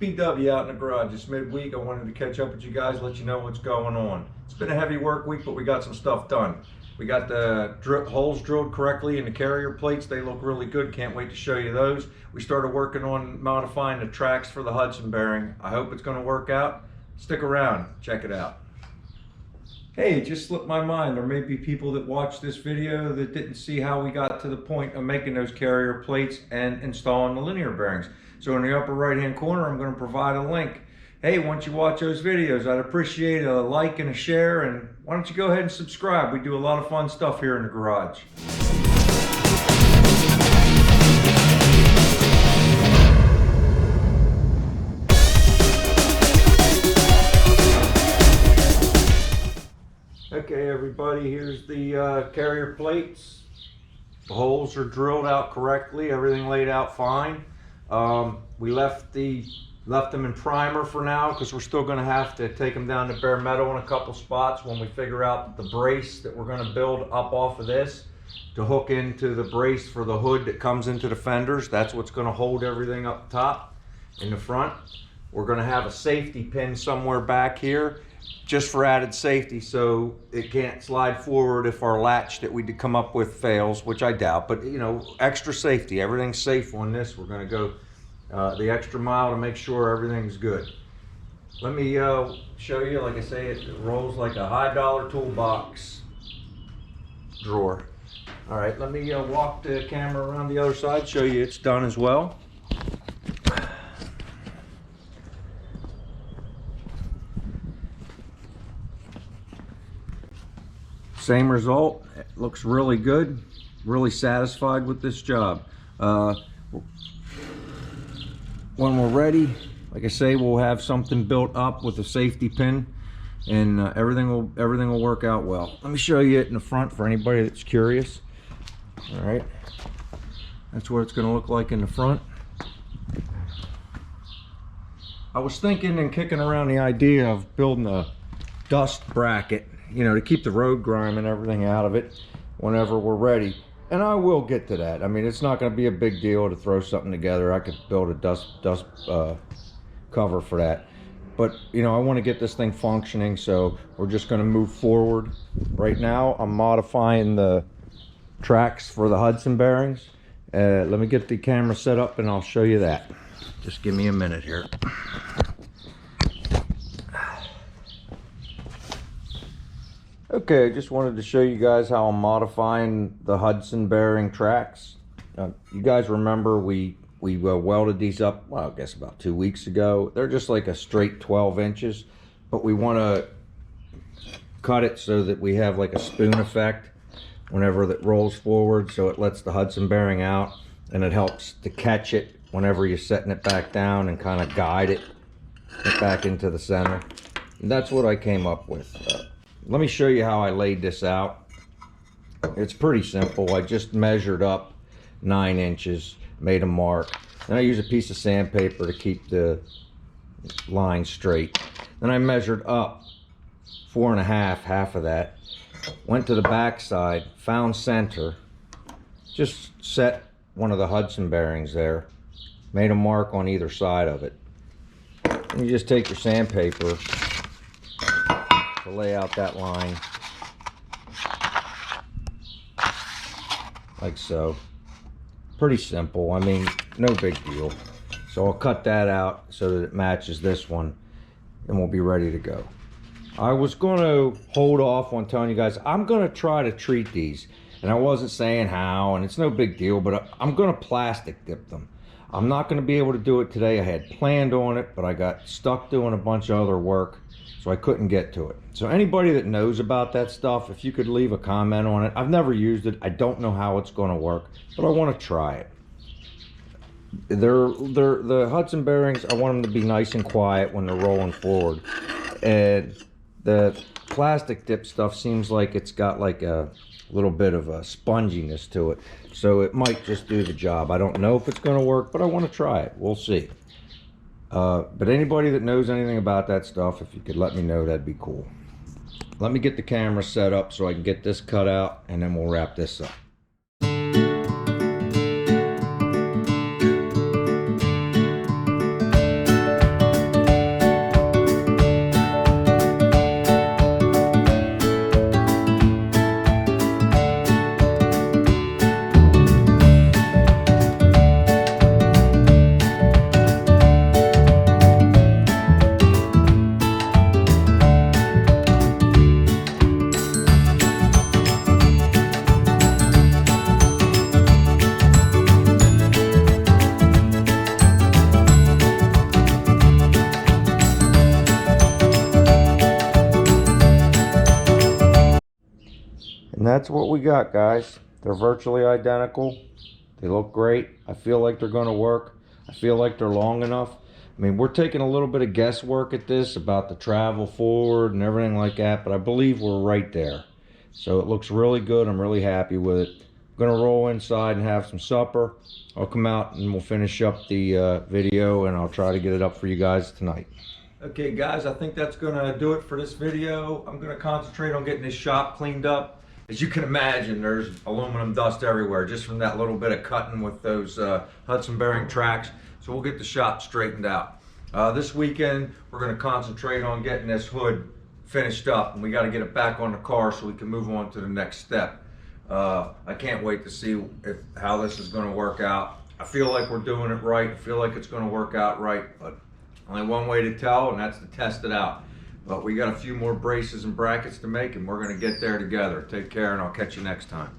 BW out in the garage. It's midweek. I wanted to catch up with you guys, let you know what's going on. It's been a heavy work week, but we got some stuff done. We got the holes drilled correctly in the carrier plates. They look really good. Can't wait to show you those. We started working on modifying the tracks for the Hudson bearing. I hope it's going to work out. Stick around. Check it out. Hey, it just slipped my mind. There may be people that watch this video that didn't see how we got to the point of making those carrier plates and installing the linear bearings. So in the upper right hand corner, I'm going to provide a link. Hey, once you watch those videos, I'd appreciate a like and a share, and why don't you go ahead and subscribe. We do a lot of fun stuff here in the garage. Okay, everybody, here's the carrier plates. The holes are drilled out correctly, everything laid out fine. We left them in primer for now because we're still going to have to take them down to bare metal in a couple spots when we figure out the brace that we're going to build up off of this to hook into the brace for the hood that comes into the fenders. That's what's going to hold everything up top in the front. We're going to have a safety pin somewhere back here just for added safety, so it can't slide forward if our latch that we come up with fails, which I doubt, but you know, extra safety. Everything's safe on this. We're going to go the extra mile to make sure everything's good. Let me show you. Like I say, it rolls like a high-dollar toolbox drawer. All right, let me walk the camera around the other side, show you it's done as well. Same result. It looks really good. Really satisfied with this job. When we're ready, like I say, we'll have something built up with a safety pin, and everything will work out well. Let me show you it in the front for anybody that's curious. All right, that's what it's going to look like in the front. I was thinking and kicking around the idea of building a dust bracket, you know, to keep the road grime and everything out of it whenever we're ready. And I will get to that. I mean, it's not going to be a big deal to throw something together. I could build a dust cover for that. But, you know, I want to get this thing functioning, so we're just going to move forward. Right now, I'm modifying the tracks for the Hudson bearings. Let me get the camera set up and I'll show you that. Just give me a minute here. Okay, I just wanted to show you guys how I'm modifying the Hudson bearing tracks. You guys remember we welded these up, well, I guess about 2 weeks ago. They're just like a straight 12 inches, but we want to cut it so that we have like a spoon effect whenever that rolls forward, so it lets the Hudson bearing out, and it helps to catch it whenever you're setting it back down and kind of guide it back into the center. And that's what I came up with. Let me show you how I laid this out. It's pretty simple. I just measured up 9 inches, made a mark. Then I use a piece of sandpaper to keep the line straight. Then I measured up 4.5, half of that. Went to the back side, found center, just set one of the Hudson bearings there, made a mark on either side of it. And you just take your sandpaper to lay out that line like so. Pretty simple. I mean, no big deal. So I'll cut that out so that it matches this one, and we'll be ready to go. I was going to hold off on telling you guys I'm going to try to treat these, and I wasn't saying how, and it's no big deal, but I'm going to plastic dip them. I'm not going to be able to do it today. I had planned on it, but I got stuck doing a bunch of other work, so I couldn't get to it. So anybody that knows about that stuff, if you could leave a comment on it. I've never used it. I don't know how it's going to work, but I want to try it. The Hudson bearings, I want them to be nice and quiet when they're rolling forward. And the plastic dip stuff seems like it's got like a little bit of a sponginess to it. So it might just do the job. I don't know if it's going to work, but I want to try it. We'll see. But anybody that knows anything about that stuff, if you could let me know, that'd be cool. Let me get the camera set up so I can get this cut out, and then we'll wrap this up. that's what we got, guys. They're virtually identical. They look great. I feel like they're going to work. I feel like they're long enough. I mean, we're taking a little bit of guesswork at this about the travel forward and everything like that, but I believe we're right there. So it looks really good. I'm really happy with it. I'm going to roll inside and have some supper. I'll come out and we'll finish up the video, and I'll try to get it up for you guys tonight. Okay, guys, I think that's going to do it for this video. I'm going to concentrate on getting this shop cleaned up. As you can imagine, there's aluminum dust everywhere just from that little bit of cutting with those Hudson bearing tracks. So we'll get the shop straightened out. This weekend, we're going to concentrate on getting this hood finished up, and we got to get it back on the car so we can move on to the next step. I can't wait to see how this is going to work out. I feel like we're doing it right. I feel like it's going to work out right, but only one way to tell, and that's to test it out. But we got a few more braces and brackets to make, and we're going to get there together. Take care, and I'll catch you next time.